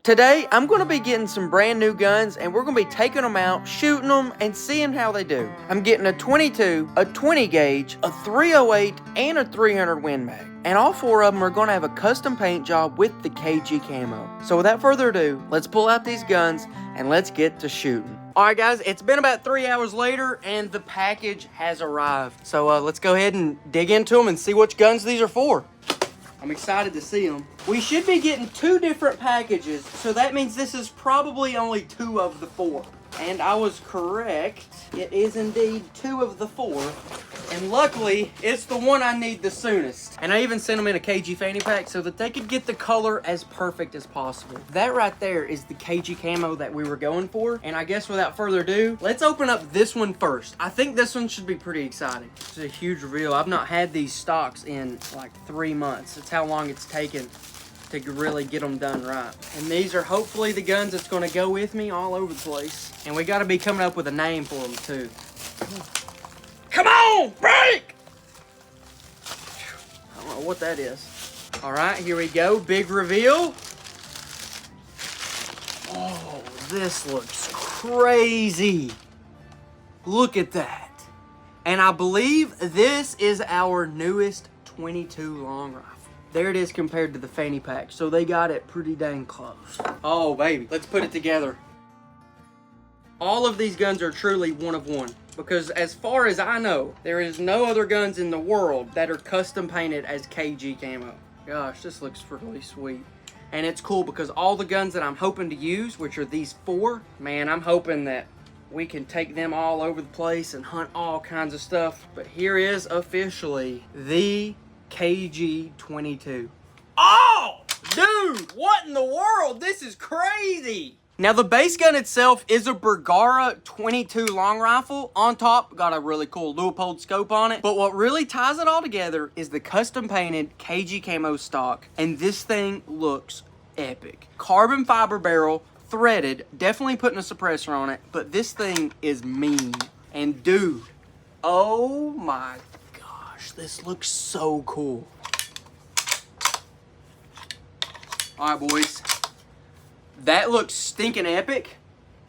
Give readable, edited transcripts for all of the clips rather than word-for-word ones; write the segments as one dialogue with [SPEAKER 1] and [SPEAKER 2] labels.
[SPEAKER 1] Today, I'm going to be getting some brand new guns and we're going to be taking them out, shooting them, and seeing how they do. I'm getting a 22, a 20 gauge, a 308, and a 300 Win Mag. And all four of them are going to have a custom paint job with the KG camo. So without further ado, let's pull out these guns and let's get to shooting. Alright guys, it's been about 3 hours later and the package has arrived. So let's go ahead and dig into them and see which guns these are for. I'm excited to see them. We should be getting 2 different packages, so that means this is probably only 2 of the 4. And I was correct. It is indeed 2 of the 4. And luckily, it's the one I need the soonest. And I even sent them in a KG fanny pack so that they could get the color as perfect as possible. That right there is the KG camo that we were going for. And I guess without further ado, let's open up this one first. I think this one should be pretty exciting. It's a huge reveal. I've not had these stocks in like 3 months. That's how long it's taken to really get them done right. And these are hopefully the guns that's gonna go with me all over the place. And we gotta be coming up with a name for them too. Come on, break! I don't know what that is. All right, here we go, big reveal. Oh, this looks crazy. Look at that. And I believe this is our newest 22 long rifle. There it is compared to the fanny pack, so they got it pretty dang close. Oh, baby, let's put it together. All of these guns are truly one of one, because as far as I know, there is no other guns in the world that are custom painted as KG camo. Gosh, this looks really sweet. And it's cool because all the guns that I'm hoping to use, which are these 4, man, I'm hoping that we can take them all over the place and hunt all kinds of stuff. But here is officially the KG 22. Oh, dude, what in the world? This is crazy. Now the base gun itself is a Bergara 22 long rifle. On top, got a really cool Leupold scope on it. But what really ties it all together is the custom painted KG camo stock. And this thing looks epic. Carbon fiber barrel, threaded, definitely putting a suppressor on it. But this thing is mean. And dude, oh my gosh, this looks so cool. All right, boys. That looks stinking epic.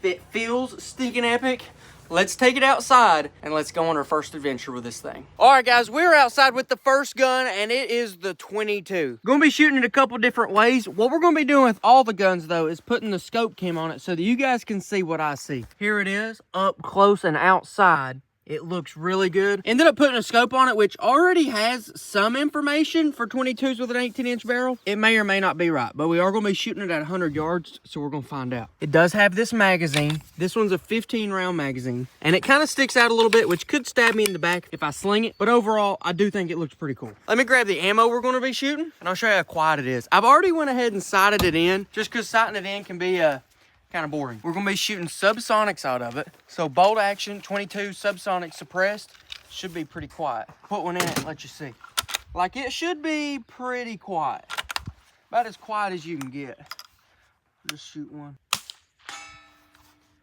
[SPEAKER 1] It feels stinking epic. Let's take it outside and let's go on our first adventure with this thing. All right, guys, we're outside with the first gun and it is the 22. Gonna be shooting it a couple different ways. What we're gonna be doing with all the guns though is putting the scope cam on it so that you guys can see what I see. Here it is, up close and outside. It looks really good. Ended up putting a scope on it, which already has some information for 22s with an 18-inch barrel. It may or may not be right, but we are going to be shooting it at 100 yards, so we're going to find out. It does have this magazine. This one's a 15-round magazine, and it kind of sticks out a little bit, which could stab me in the back if I sling it, but overall, I do think it looks pretty cool. Let me grab the ammo we're going to be shooting, and I'll show you how quiet it is. I've already went ahead and sighted it in, just because sighting it in can be kind of boring. We're gonna be shooting subsonics out of it. So bolt action, 22 subsonic suppressed, should be pretty quiet. Put one in it and let you see. Like it should be pretty quiet. About as quiet as you can get. Just shoot one.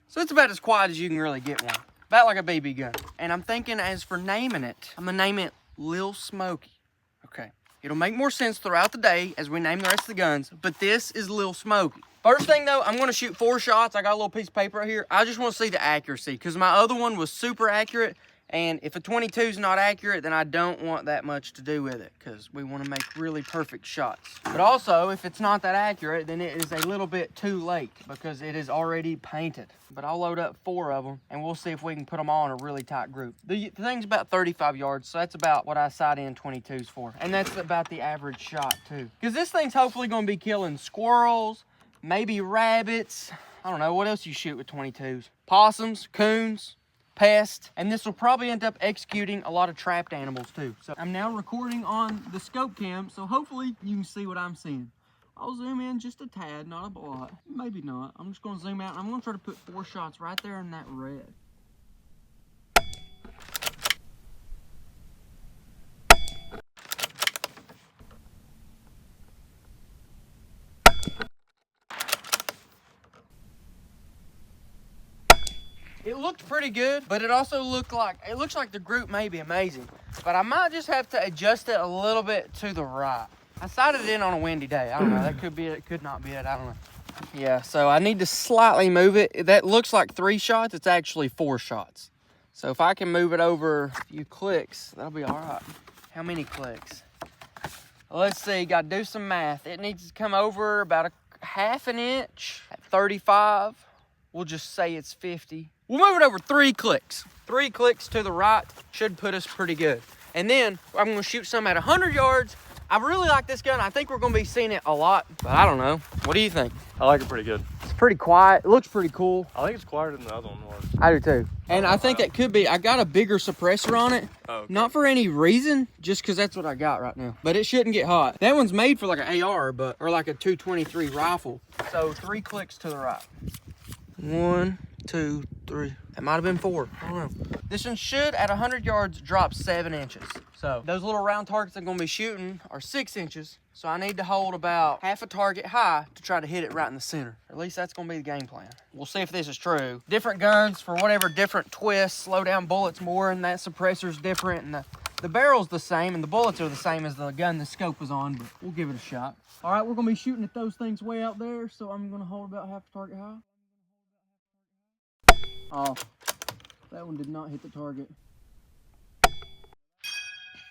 [SPEAKER 1] So it's about as quiet as you can really get one. About like a BB gun. And I'm thinking as for naming it, I'm gonna name it Lil Smokey. Okay. It'll make more sense throughout the day as we name the rest of the guns, but this is Lil Smokey. First thing though, I'm gonna shoot 4 shots. I got a little piece of paper right here. I just wanna see the accuracy because my other one was super accurate. And if a 22 is not accurate, then I don't want that much to do with it because we want to make really perfect shots. But also, if it's not that accurate, then it is a little bit too late because it is already painted. But I'll load up 4 of them and we'll see if we can put them all in a really tight group. The thing's about 35 yards, so that's about what I sight in 22s for. And that's about the average shot too. Because this thing's hopefully going to be killing squirrels, maybe rabbits. I don't know, what else you shoot with 22s? Possums, coons, pest, and this will probably end up executing a lot of trapped animals too. So I'm now recording on the scope cam, so hopefully you can see what I'm seeing. I'll zoom in just a tad, not a lot, maybe not. I'm just gonna zoom out. I'm gonna try to put 4 shots right there in that red. It looked pretty good, but it also looks like the group may be amazing. But I might just have to adjust it a little bit to the right. I sighted it in on a windy day. I don't know, that could be it, could not be it, I don't know. Yeah, so I need to slightly move it. That looks like 3 shots. It's actually 4 shots. So if I can move it over a few clicks, that'll be all right. How many clicks? Well, let's see, got to do some math. It needs to come over about a ½ inch at 35. We'll just say it's 50. We'll move it over 3 clicks. 3 clicks to the right should put us pretty good. And then I'm gonna shoot some at 100 yards. I really like this gun. I think we're gonna be seeing it a lot, but I don't know. What do you think?
[SPEAKER 2] I like it pretty good.
[SPEAKER 1] It's pretty quiet. It looks pretty cool.
[SPEAKER 2] I think it's quieter than the other one was.
[SPEAKER 1] I do too. And I think that could be, I got a bigger suppressor on it.
[SPEAKER 2] Oh, okay.
[SPEAKER 1] Not for any reason, just because that's what I got right now. But it shouldn't get hot. That one's made for like an AR, or like a 223 rifle. So 3 clicks to the right. 1, 2, 3. That might have been 4. I don't know. This one should, at 100 yards, drop 7 inches. So those little round targets I'm gonna be shooting are 6 inches. So I need to hold about half a target high to try to hit it right in the center. Or at least that's gonna be the game plan. We'll see if this is true. Different guns for whatever different twists, slow down bullets more, and that suppressor's different, and the barrel's the same, and the bullets are the same as the gun the scope was on, but we'll give it a shot. All right, we're gonna be shooting at those things way out there, so I'm gonna hold about half a target high. Oh, that one did not hit the target.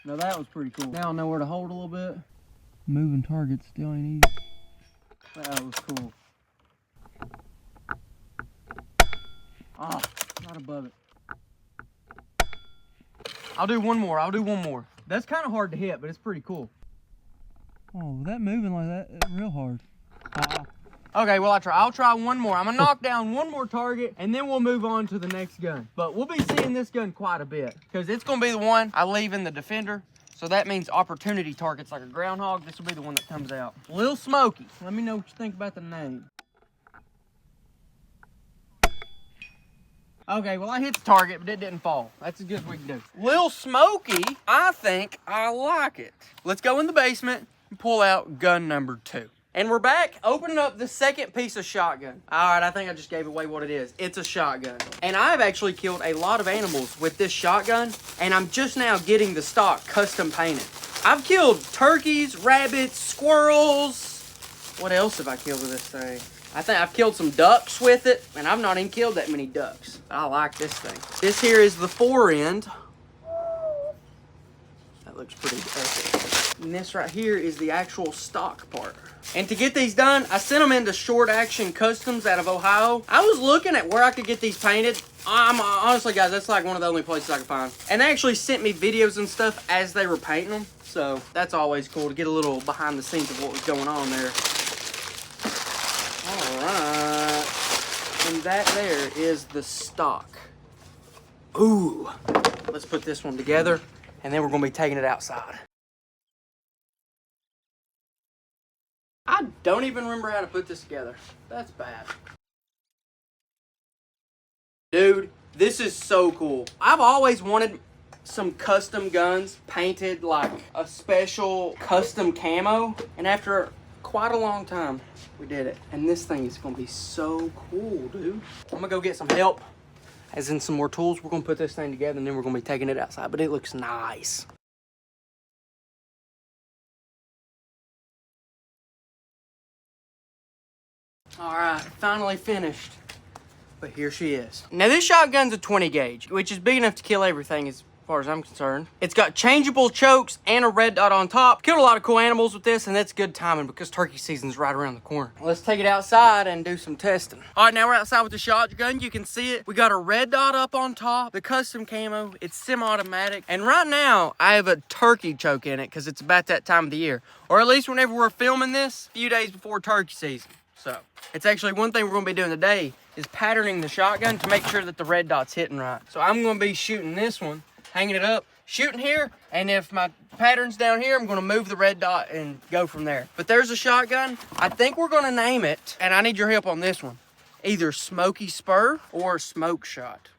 [SPEAKER 1] Now that was pretty cool. Now I know where to hold a little bit. Moving targets still ain't easy. That was cool. Ah, not above it. I'll do one more. That's kind of hard to hit, but it's pretty cool. Oh, that moving like that, it's real hard. Okay, well, I'll try one more. I'm gonna knock down one more target, and then we'll move on to the next gun. But we'll be seeing this gun quite a bit, because it's gonna be the one I leave in the Defender. So that means opportunity targets like a groundhog. This will be the one that comes out. Lil Smokey. Let me know what you think about the name. Okay, well, I hit the target, but it didn't fall. That's as good as we can do. Lil Smokey, I think I like it. Let's go in the basement and pull out gun number 2. And we're back, opening up the second piece of shotgun. All right, I think I just gave away what it is. It's a shotgun. And I've actually killed a lot of animals with this shotgun, and I'm just now getting the stock custom painted. I've killed turkeys, rabbits, squirrels. What else have I killed with this thing? I think I've killed some ducks with it, and I've not even killed that many ducks. I like this thing. This here is the fore end. That looks pretty epic. And this right here is the actual stock part. And to get these done, I sent them into Short Action Customs out of Ohio. I was looking at where I could get these painted. Honestly, guys, that's like one of the only places I could find. And they actually sent me videos and stuff as they were painting them. So that's always cool to get a little behind the scenes of what was going on there. All right. And that there is the stock. Ooh. Let's put this one together, and then we're going to be taking it outside. I don't even remember how to put this together. That's bad. Dude, this is so cool. I've always wanted some custom guns painted like a special custom camo. And after quite a long time, we did it. And this thing is gonna be so cool, dude. I'm gonna go get some help, as in some more tools. We're gonna put this thing together, and then we're gonna be taking it outside. But it looks nice. All right, finally finished. But here she is. Now this shotgun's a 20 gauge, which is big enough to kill everything as far as I'm concerned. It's got changeable chokes and a red dot on top. Killed a lot of cool animals with this, and that's good timing because turkey season's right around the corner. Let's take it outside and do some testing. All right, now we're outside with the shotgun. You can see it. We got a red dot up on top, the custom camo. It's semi-automatic. And right now, I have a turkey choke in it because it's about that time of the year. Or at least whenever we're filming this, a few days before turkey season. So it's actually one thing we're gonna be doing today is patterning the shotgun to make sure that the red dot's hitting right. So I'm gonna be shooting this one, hanging it up, shooting here, and if my pattern's down here, I'm gonna move the red dot and go from there. But there's a shotgun. I think we're gonna name it, and I need your help on this one. Either Smoky Spur or Smoke Shot,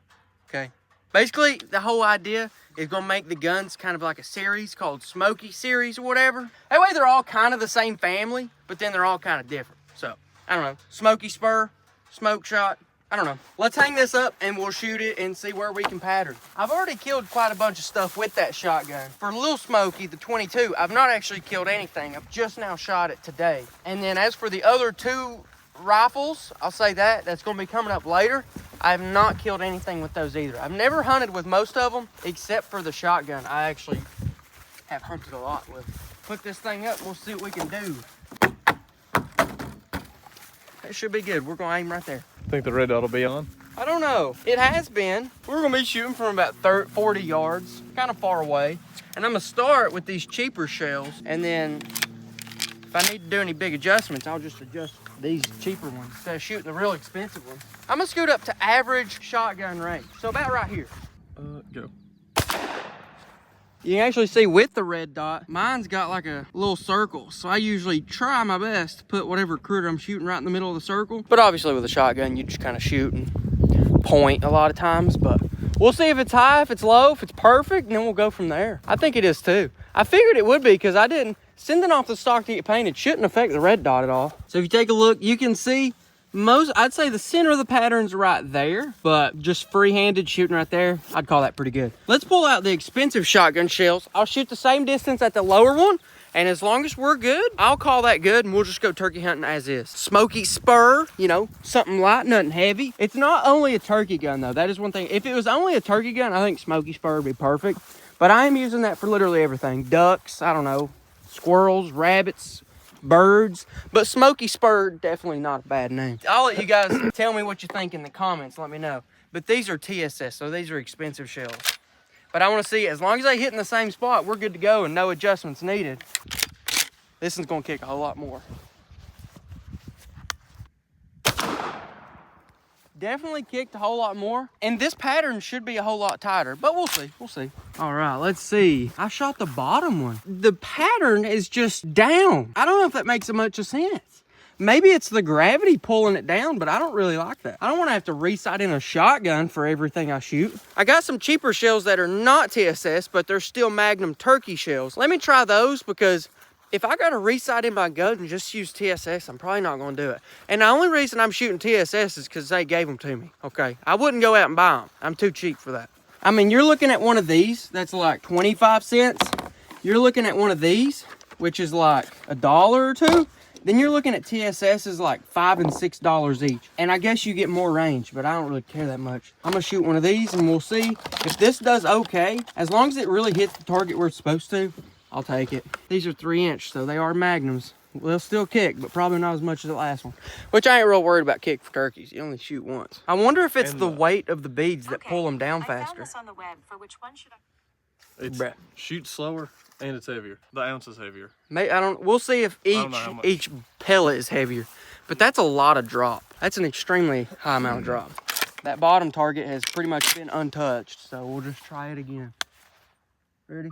[SPEAKER 1] okay? Basically, the whole idea is gonna make the guns kind of like a series called Smoky Series or whatever. That way they're all kind of the same family, but then they're all kind of different. So, I don't know, Smoky Spur, Smoke Shot, I don't know. Let's hang this up and we'll shoot it and see where we can pattern. I've already killed quite a bunch of stuff with that shotgun. For Lil Smokey, the 22, I've not actually killed anything. I've just now shot it today. And then as for the other 2 rifles, I'll say that. That's going to be coming up later. I have not killed anything with those either. I've never hunted with most of them, except for the shotgun. I actually have hunted a lot with. Put this thing up, we'll see what we can do. That should be good. We're going to aim right there.
[SPEAKER 2] Think the red dot will be on?
[SPEAKER 1] I don't know. It has been. We're going to be shooting from about 40 yards, kind of far away. And I'm going to start with these cheaper shells, and then if I need to do any big adjustments, I'll just adjust these cheaper ones instead of shooting the real expensive ones. I'm gonna scoot up to average shotgun range. So about right here.
[SPEAKER 2] Go.
[SPEAKER 1] You can actually see with the red dot, mine's got like a little circle. So I usually try my best to put whatever critter I'm shooting right in the middle of the circle. But obviously with a shotgun, you just kind of shoot and point a lot of times. But we'll see if it's high, if it's low, if it's perfect, and then we'll go from there. I think it is too. I figured it would be because I didn't. Sending off the stock to get painted shouldn't affect the red dot at all. So if you take a look, you can see I'd say the center of the pattern's right there, but just free-handed shooting right there, I'd call that pretty good. Let's pull out the expensive shotgun shells. I'll shoot the same distance at the lower one, and as long as we're good, I'll call that good, and we'll just go turkey hunting as is. Smoky spur, you know, something light, nothing heavy. It's not only a turkey gun, though. That is one thing. If it was only a turkey gun, I think smoky spur would be perfect, but I am using that for literally everything. Ducks, I don't know, squirrels, rabbits, birds, but smoky spur, definitely not a bad name. I'll let you guys tell me what you think in the comments. Let me know. But these are TSS, so these are expensive shells. But I want to see, as long as they hit in the same spot, we're good to go and no adjustments needed. This is going to kick a whole lot more. Definitely kicked a whole lot more. And this pattern should be a whole lot tighter, but we'll see. We'll see. All right, let's see. I shot the bottom one. The pattern is just down. I don't know if that makes much sense. Maybe it's the gravity pulling it down, but I don't really like that. I don't want to have to re-sight in a shotgun for everything I shoot. I got some cheaper shells that are not TSS, but they're still Magnum turkey shells. Let me try those because if I got to re-sight in my gun and just use TSS, I'm probably not going to do it. And the only reason I'm shooting TSS is because they gave them to me, okay? I wouldn't go out and buy them. I'm too cheap for that. I mean, you're looking at one of these, that's like 25 cents. You're looking at one of these, which is like $1 or $2. Then you're looking at TSS is like $5 and $6 each. And I guess you get more range, but I don't really care that much. I'm gonna shoot one of these and we'll see if this does okay. As long as it really hits the target where it's supposed to, I'll take it. These are 3-inch, so they are Magnums. They'll still kick, but probably not as much as the last one. Which I ain't real worried about kick for turkeys. You only shoot once. I wonder if it's the weight of the beads that pull them down faster. I found this on the web. For which one should I?
[SPEAKER 2] It's shoots slower and it's heavier. The ounce is heavier.
[SPEAKER 1] We'll see if each pellet is heavier. But that's a lot of drop. That's an extremely high amount of drop. That bottom target has pretty much been untouched, so we'll just try it again. Ready?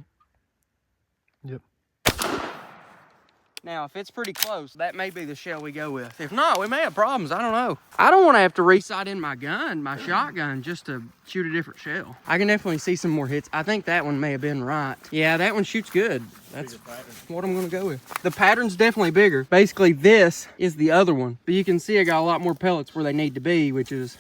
[SPEAKER 2] Yep.
[SPEAKER 1] Now, if it's pretty close, that may be the shell we go with. If not, we may have problems. I don't know. I don't want to have to re-sight in my gun, my shotgun, just to shoot a different shell. I can definitely see some more hits. I think that one may have been right. Yeah, that one shoots good. That's what I'm going to go with. The pattern's definitely bigger. Basically, this is the other one. But you can see I got a lot more pellets where they need to be, which is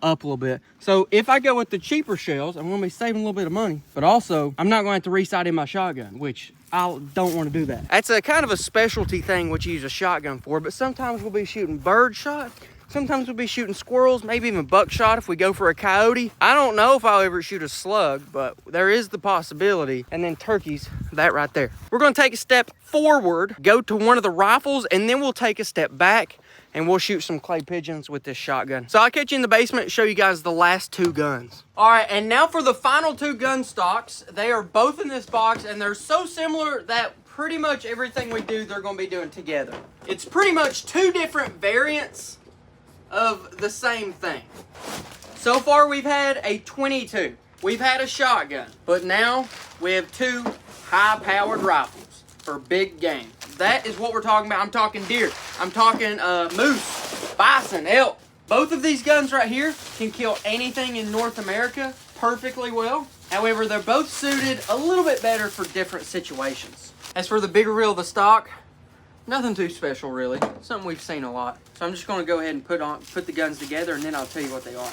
[SPEAKER 1] up a little bit. So if I go with the cheaper shells, I'm going to be saving a little bit of money. But also, I'm not going to have to re-sight in my shotgun, which I don't want to do that. That's a kind of a specialty thing what you use a shotgun for, but sometimes we'll be shooting bird shot. Sometimes we'll be shooting squirrels, maybe even buckshot if we go for a coyote. I don't know if I'll ever shoot a slug, but there is the possibility. And then turkeys, that right there. We're going to take a step forward, go to one of the rifles, and then we'll take a step back and we'll shoot some clay pigeons with this shotgun. So I'll catch you in the basement and show you guys the last 2 guns. All right, and now for the final 2 gun stocks. They are both in this box, and they're so similar that pretty much everything we do, they're gonna be doing together. It's pretty much 2 different variants of the same thing. So far, we've had a 22. We've had a shotgun, but now we have 2 high-powered rifles for big game. That is what we're talking about. I'm talking deer. I'm talking moose, bison, elk. Both of these guns right here can kill anything in North America perfectly well. However, they're both suited a little bit better for different situations. As for the bigger reel of the stock, nothing too special really. Something we've seen a lot. So I'm just going to go ahead and put the guns together, and then I'll tell you what they are.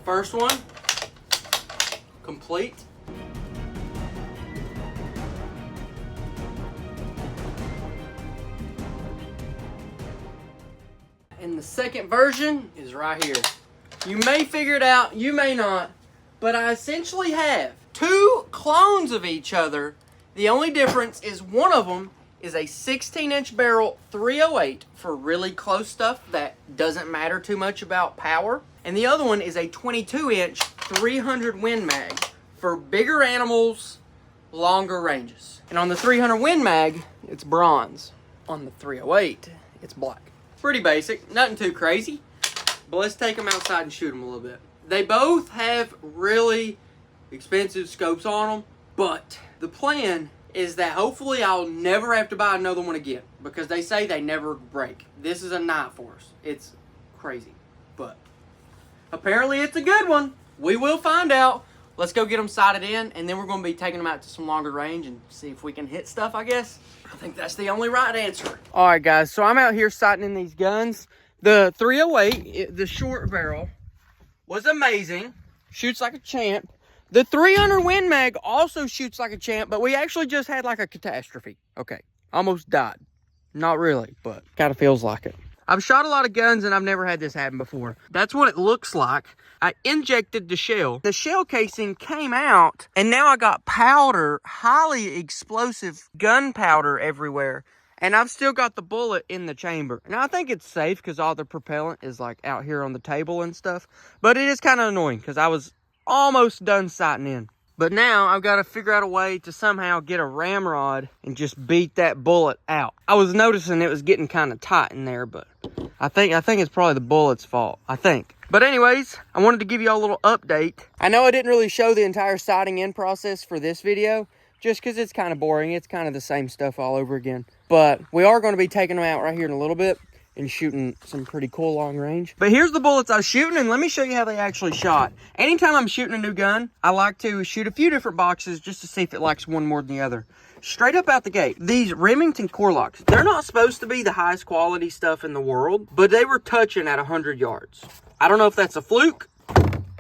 [SPEAKER 1] First one, complete. And the second version is right here. You may figure it out, you may not, but I essentially have two clones of each other. The only difference is one of them is a 16-inch barrel 308 for really close stuff that doesn't matter too much about power. And the other one is a 22-inch 300 Win Mag for bigger animals, longer ranges. And on the 300 Win Mag, it's bronze. On the 308, it's black. Pretty basic, nothing too crazy. But let's take them outside and shoot them a little bit. They both have really expensive scopes on them, but the plan is that hopefully I'll never have to buy another one again, because they say they never break. This is a Night Force. It's crazy, but apparently it's a good one. We will find out. Let's go get them sighted in, and then we're going to be taking them out to some longer range and see if we can hit stuff, I guess. I think that's the only right answer. All right, guys, so I'm out here sighting in these guns. The 308, the short barrel, was amazing. Shoots like a champ. The 300 Win Mag also shoots like a champ, but we actually just had like a catastrophe. Okay, almost died. Not really, but kind of feels like it. I've shot a lot of guns and I've never had this happen before. That's what it looks like. I injected the shell. The shell casing came out and now I got powder, highly explosive gunpowder everywhere. And I've still got the bullet in the chamber. Now I think it's safe because all the propellant is like out here on the table and stuff. But it is kind of annoying because I was almost done sighting in. But now I've got to figure out a way to somehow get a ramrod and just beat that bullet out. I was noticing it was getting kind of tight in there, but I think it's probably the bullet's fault, I think. But anyways, I wanted to give you all a little update. I know I didn't really show the entire sighting in process for this video, just because it's kind of boring. It's kind of the same stuff all over again. But we are going to be taking them out right here in a little bit and shooting some pretty cool long range. But here's the bullets I was shooting, and let me show you how they actually shot. Anytime I'm shooting a new gun, I like to shoot a few different boxes just to see if it likes one more than the other. Straight up out the gate, these Remington core locks, they're not supposed to be the highest quality stuff in the world, but they were touching at 100 yards. I don't know if that's a fluke,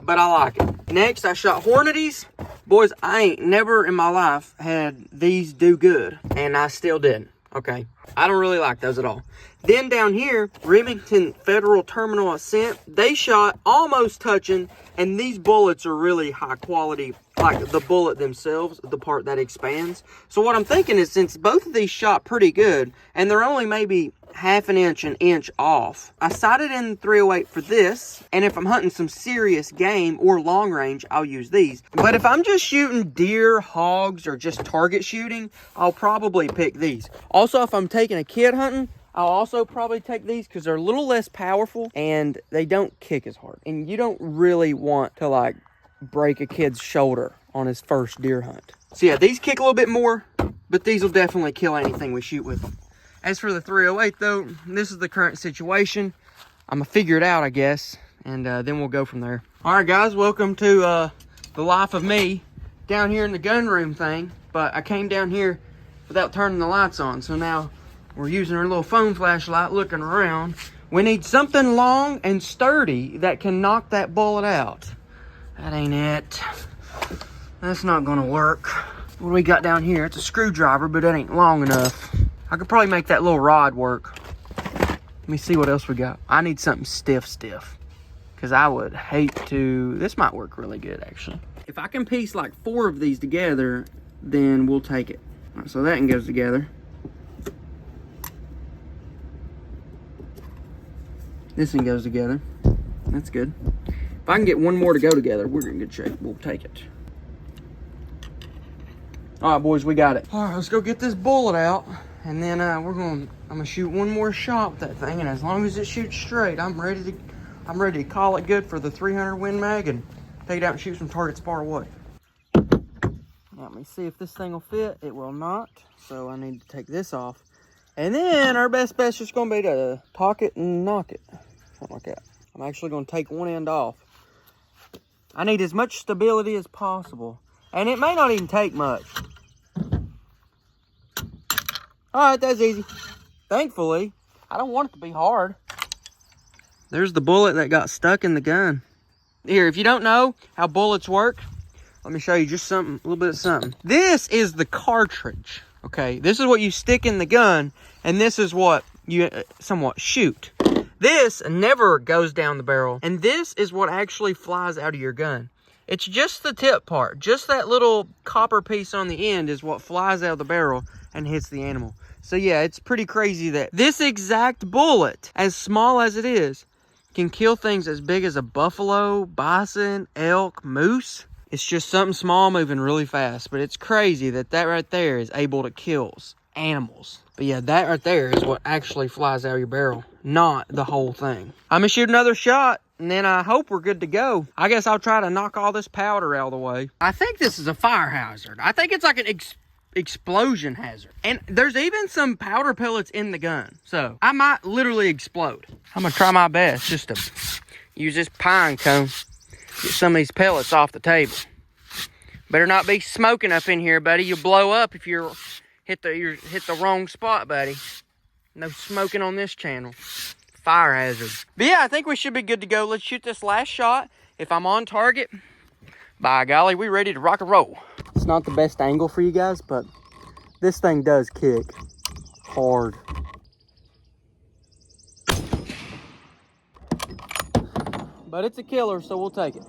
[SPEAKER 1] but I like it. Next, I shot Hornadies. Boys, I ain't never in my life had these do good, and I still didn't. Okay, I don't really like those at all. Then down here, Remington Federal Terminal Ascent, they shot almost touching, and these bullets are really high quality, like the bullet themselves, the part that expands. So what I'm thinking is, since both of these shot pretty good, and they're only maybe half an inch off, I sighted in 308 for this, and if I'm hunting some serious game or long range, I'll use these. But if I'm just shooting deer, hogs, or just target shooting, I'll probably pick these. Also, if I'm taking a kid hunting, I'll also probably take these because they're a little less powerful and they don't kick as hard. And you don't really want to like break a kid's shoulder on his first deer hunt. So yeah, these kick a little bit more, but these will definitely kill anything we shoot with them. As for the 308 though, this is the current situation. I'm gonna figure it out, I guess, and then we'll go from there. All right, guys, welcome to the life of me down here in the gun room thing. But I came down here without turning the lights on, so now we're using our little phone flashlight looking around. We need something long and sturdy that can knock that bullet out. That ain't it. That's not gonna work. What do we got down here? It's a screwdriver, but it ain't long enough. I could probably make that little rod work. Let me see what else we got. I need something stiff. Because I would hate to... This might work really good, actually. If I can piece like 4 of these together, then we'll take it. All right, so that one goes together. This one goes together. That's good. If I can get one more to go together, we're in good shape. We'll take it. All right, boys, we got it. All right, let's go get this bullet out, and then I'm gonna shoot one more shot with that thing, and as long as it shoots straight, I'm ready to call it good for the 300 Win Mag and take it out and shoot some targets far away. Now, let me see if this thing will fit. It will not, so I need to take this off. And then our best bet's just gonna be to talk it and knock it. Something like that. I'm actually gonna take one end off. I need as much stability as possible. And it may not even take much. All right, that's easy. Thankfully, I don't want it to be hard. There's the bullet that got stuck in the gun. Here, if you don't know how bullets work, let me show you just something, a little bit of something. This is the cartridge, okay? This is what you stick in the gun, and this is what you somewhat shoot. This never goes down the barrel, and this is what actually flies out of your gun. It's just the tip part. Just that little copper piece on the end is what flies out of the barrel and hits the animal. So yeah, it's pretty crazy that this exact bullet, as small as it is, can kill things as big as a buffalo, bison, elk, moose. It's just something small moving really fast, but it's crazy that that right there is able to kill animals. But yeah, that right there is what actually flies out of your barrel, not the whole thing. I'm gonna shoot another shot, and then I hope we're good to go. I guess I'll try to knock all this powder out of the way. I think this is a fire hazard. I think it's like an explosion hazard. And there's even some powder pellets in the gun, so I might literally explode. I'm gonna try my best just to use this pine cone, get some of these pellets off the table. Better not be smoking up in here, buddy. You'll blow up if you hit the wrong spot, buddy. No smoking on this channel. Fire hazard. But yeah, I think we should be good to go. Let's shoot this last shot. If I'm on target, by golly, we ready to rock and roll. It's not the best angle for you guys, but this thing does kick hard. But it's a killer, so we'll take it.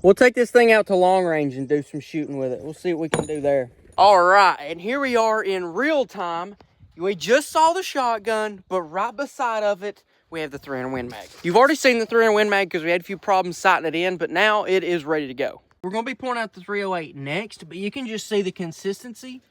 [SPEAKER 1] We'll take this thing out to long range and do some shooting with it. We'll see what we can do there. All right, and here we are in real time. We just saw the shotgun, but right beside of it, we have the 300 Win Mag. You've already seen the 300 Win Mag because we had a few problems sighting it in, but now it is ready to go. We're going to be pulling out the 308 next, but you can just see the consistency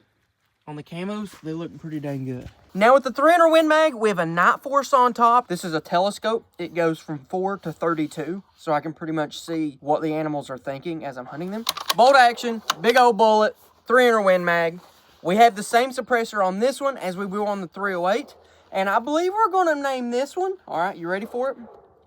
[SPEAKER 1] on the camos. They look pretty dang good. Now with the 300 Win Mag, we have a night force on top. This is a telescope. It goes from 4 to 32, so I can pretty much see what the animals are thinking as I'm hunting them. Bolt action, big old bullet, 300 Win Mag. We have the same suppressor on this one as we will on the 308. And I believe we're going to name this one. All right, you ready for it?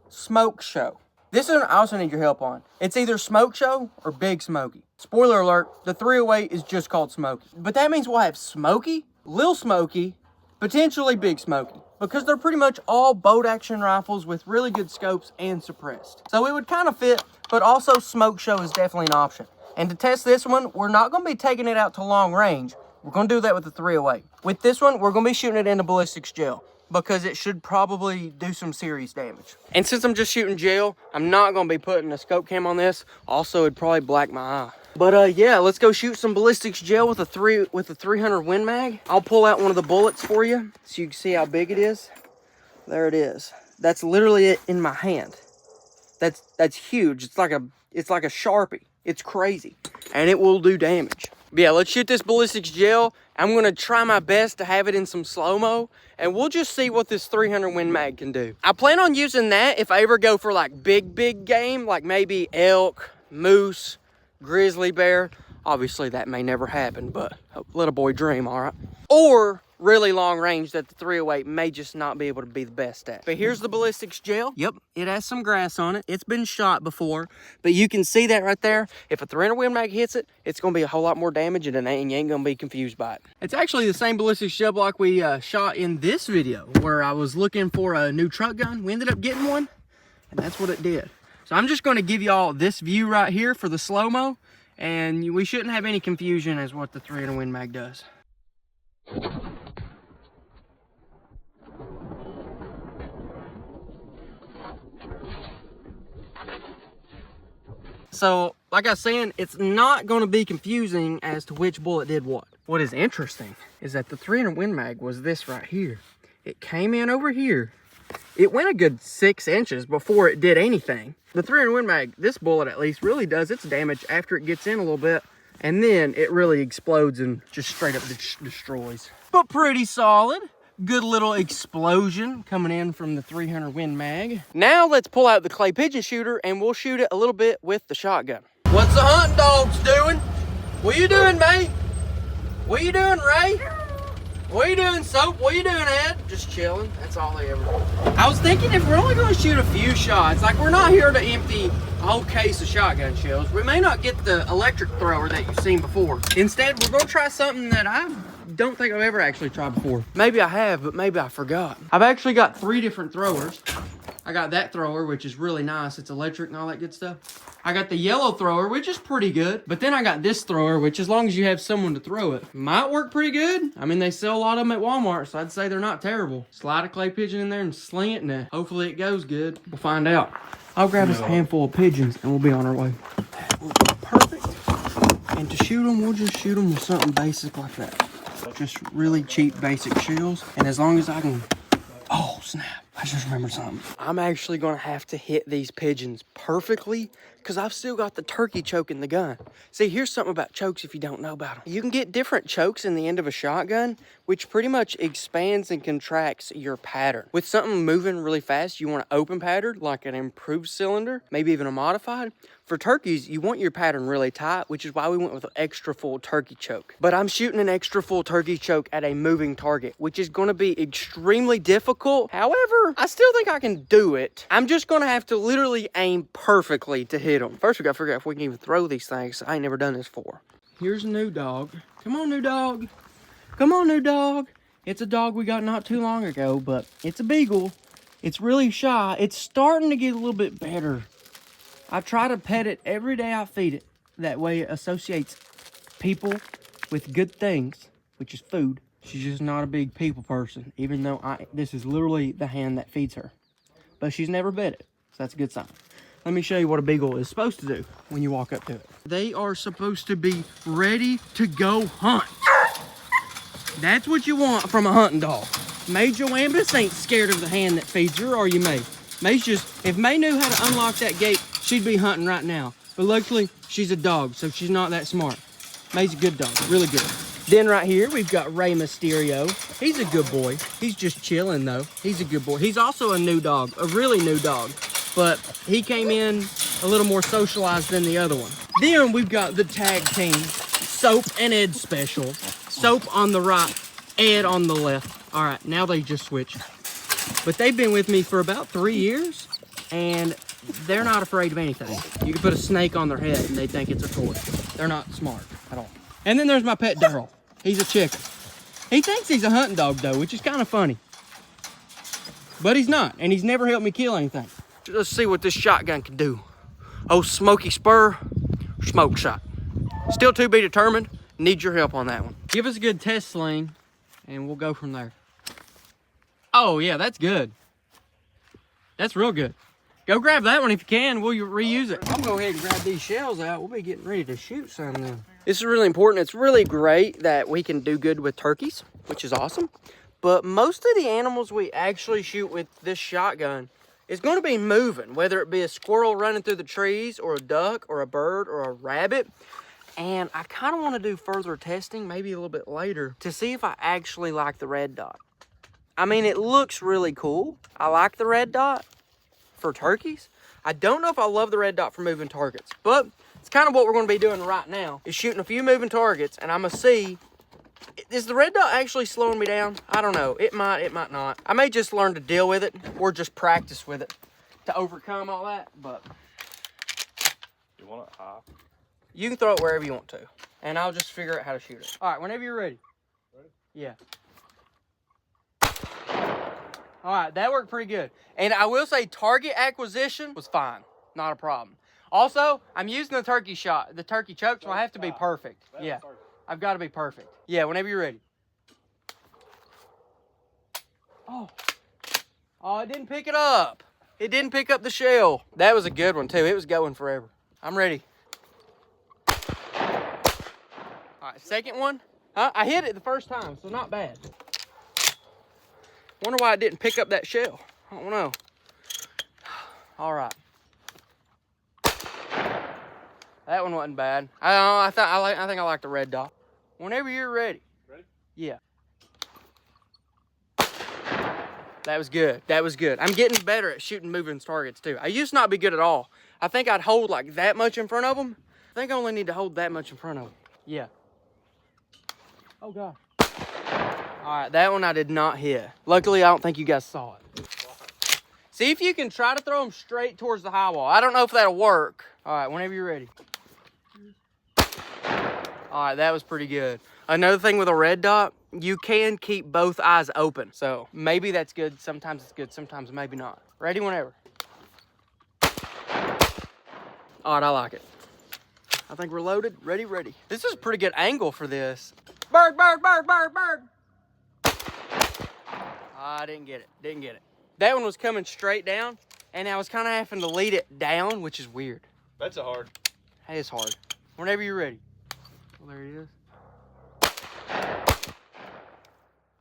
[SPEAKER 1] Smoke Show. This one I also need your help on. It's either Smoke Show or Big Smoky. Spoiler alert, the 308 is just called Smoky. But that means we'll have Smoky, Lil Smoky, potentially Big Smoky. Because they're pretty much all bolt action rifles with really good scopes and suppressed. So it would kind of fit, but also Smoke Show is definitely an option. And to test this one, we're not going to be taking it out to long range. We're going to do that with the 308. With this one, we're going to be shooting it into ballistics gel because it should probably do some serious damage. And since I'm just shooting gel, I'm not going to be putting a scope cam on this. Also, it'd probably black my eye. But yeah, let's go shoot some ballistics gel with a 300 Win Mag. I'll pull out one of the bullets for you so you can see how big it is. There it is. That's literally it in my hand. That's huge. It's like a Sharpie. It's crazy, and it will do damage. But yeah, let's shoot this ballistics gel. I'm gonna try my best to have it in some slow-mo, and we'll just see what this 300 Win Mag can do. I plan on using that if I ever go for like big game, like maybe elk, moose, grizzly bear. Obviously that may never happen, but let a boy dream, all right? Or really long range that the 308 may just not be able to be the best at. But here's the ballistics gel. Yep, it has some grass on it. It's been shot before, but you can see that right there. If a 300 Win Mag hits it, it's gonna be a whole lot more damage, and you ain't gonna be confused by it. It's actually the same ballistics gel block we shot in this video, where I was looking for a new truck gun. We ended up getting one, and that's what it did. So I'm just gonna give y'all this view right here for the slow-mo, and we shouldn't have any confusion as what the 300 Win Mag does. So, like I was saying, it's not going to be confusing as to which bullet did what. What is interesting is that the 300 Win Mag was this right here. It came in over here. It went a good 6 inches before it did anything. The 300 Win Mag, this bullet at least, really does its damage after it gets in a little bit, and then it really explodes and just straight up destroys. But pretty solid. Good little explosion coming in from the 300 Win Mag. Now let's pull out the clay pigeon shooter and we'll shoot it a little bit with the shotgun. What's the hunting dogs doing? What you doing, mate? What you doing, Ray? What you doing, Soap? What you doing, Ed? Just chilling. That's all they ever do. I was thinking if we're only going to shoot a few shots, like we're not here to empty a whole case of shotgun shells. We may not get the electric thrower that you've seen before. Instead, we're going to try something that I don't think I've ever actually tried before. Maybe I have, but maybe I forgot. I've actually got 3 different throwers. I got that thrower, which is really nice. It's electric and all that good stuff. I got the yellow thrower, which is pretty good. But then I got this thrower, which as long as you have someone to throw it, might work pretty good. I mean, they sell a lot of them at Walmart, so I'd say they're not terrible. Slide a clay pigeon in there and sling it, and hopefully it goes good. We'll find out. I'll grab us a handful of pigeons, and we'll be on our way. That will be perfect. And to shoot them, we'll just shoot them with something basic like that. Just really cheap, basic shells. And as long as I can... Oh, snap. I just remembered something. I'm actually going to have to hit these pigeons perfectly because I've still got the turkey choke in the gun. See, here's something about chokes if you don't know about them. You can get different chokes in the end of a shotgun, which pretty much expands and contracts your pattern. With something moving really fast, you want an open pattern, like an improved cylinder, maybe even a modified. For turkeys, you want your pattern really tight, which is why we went with an extra full turkey choke. But I'm shooting an extra full turkey choke at a moving target, which is going to be extremely difficult. However, I still think I can do it. I'm just going to have to literally aim perfectly to hit them. First, we got to figure out if we can even throw these things. I ain't never done this before. Here's a new dog. Come on, new dog. Come on, new dog. It's a dog we got not too long ago, but it's a beagle. It's really shy. It's starting to get a little bit better. I try to pet it every day I feed it. That way it associates people with good things, which is food. She's just not a big people person, even though this is literally the hand that feeds her. But she's never bit it, so that's a good sign. Let me show you what a beagle is supposed to do when you walk up to it. They are supposed to be ready to go hunt. That's what you want from a hunting dog. May Joambus ain't scared of the hand that feeds her, or you May. May's just, if May knew how to unlock that gate, she'd be hunting right now. But luckily, she's a dog, so she's not that smart. May's a good dog, really good. Then right here, we've got Rey Mysterio. He's a good boy. He's just chilling though. He's a good boy. He's also a new dog, a really new dog. But he came in a little more socialized than the other one. Then we've got the tag team, Soap and Ed special. Soap on the right, Ed on the left. All right, now they just switched. But they've been with me for about 3 years, and they're not afraid of anything. You can put a snake on their head and they think it's a toy. They're not smart at all. And then there's my pet Daryl. He's a chicken. He thinks he's a hunting dog though, which is kind of funny. But he's not, and he's never helped me kill anything. Let's see what this shotgun can do. Oh, smoky spur, smoke shot. Still to be determined. Need your help on that one. Give us a good test sling, and we'll go from there. Oh yeah, that's good. That's real good. Go grab that one if you can. We'll reuse it. I'm gonna go ahead and grab these shells out. We'll be getting ready to shoot some of them. This is really important. It's really great that we can do good with turkeys, which is awesome. But most of the animals we actually shoot with this shotgun is going to be moving, whether it be a squirrel running through the trees or a duck or a bird or a rabbit. And I kind of want to do further testing, maybe a little bit later, to see if I actually like the red dot. I mean, it looks really cool. I like the red dot for turkeys. I don't know if I love the red dot for moving targets, but it's kind of what we're going to be doing right now, is shooting a few moving targets, and I'm going to see, is the red dot actually slowing me down? I don't know. It might not. I may just learn to deal with it or just practice with it to overcome all that, but...
[SPEAKER 2] You want it high?
[SPEAKER 1] You can throw it wherever you want to, and I'll just figure out how to shoot it. All right, whenever you're ready.
[SPEAKER 2] Ready?
[SPEAKER 1] Yeah. All right, that worked pretty good. And I will say target acquisition was fine. Not a problem. Also, I'm using the turkey choke, so I have to be perfect. Yeah, I've got to be perfect. Yeah, whenever you're ready. Oh, it didn't pick it up. It didn't pick up the shell. That was a good one, too. It was going forever. I'm ready. All right, second one. Huh? I hit it the first time, so not bad. Wonder why it didn't pick up that shell. I don't know. All right. That one wasn't bad. I think I like the red dot. Whenever you're ready.
[SPEAKER 2] Ready?
[SPEAKER 1] Yeah. That was good. That was good. I'm getting better at shooting moving targets too. I used to not be good at all. I think I'd hold like that much in front of them. I think I only need to hold that much in front of them. Yeah. Oh God. All right, that one I did not hit. Luckily, I don't think you guys saw it. See if you can try to throw them straight towards the high wall. I don't know if that'll work. All right, whenever you're ready. All right, that was pretty good. Another thing with a red dot, you can keep both eyes open. So maybe that's good. Sometimes it's good, sometimes maybe not. Ready whenever. All right, I like it. I think we're loaded. Ready, ready. This is a pretty good angle for this. Bird, bird, bird, bird, bird. I didn't get it, didn't get it. That one was coming straight down, and I was kind of having to lead it down, which is weird.
[SPEAKER 2] That's a hard.
[SPEAKER 1] Hey, it's hard. Whenever you're ready. Well, there he is.